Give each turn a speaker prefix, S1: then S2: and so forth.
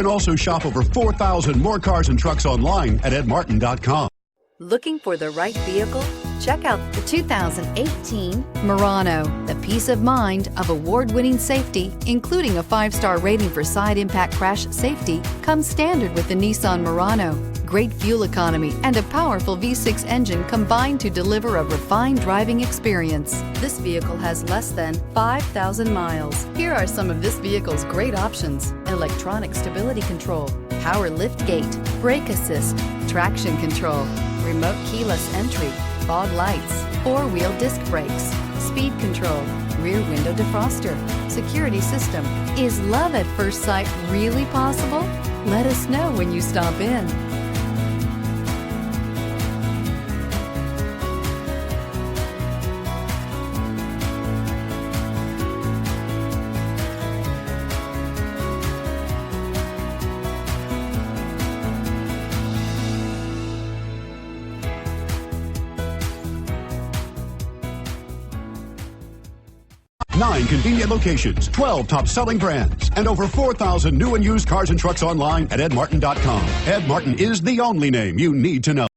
S1: You can also shop over 4,000 more cars and trucks online at edmartin.com.
S2: Looking for the right vehicle? Check out the 2018 Murano. The peace of mind of award-winning safety, including a 5-star rating for side impact crash safety, comes standard with the Nissan Murano. Great fuel economy and a powerful V6 engine combine to deliver a refined driving experience. This vehicle has less than 5,000 miles. Here are some of this vehicle's great options: electronic stability control, power liftgate, brake assist, traction control, remote keyless entry, fog lights, 4-wheel disc brakes, speed control, rear window defroster, security system. Is love at first sight really possible? Let us know when you stop in.
S1: Nine convenient locations, 12 top-selling brands, and over 4,000 new and used cars and trucks online at edmartin.com. Ed Martin is the only name you need to know.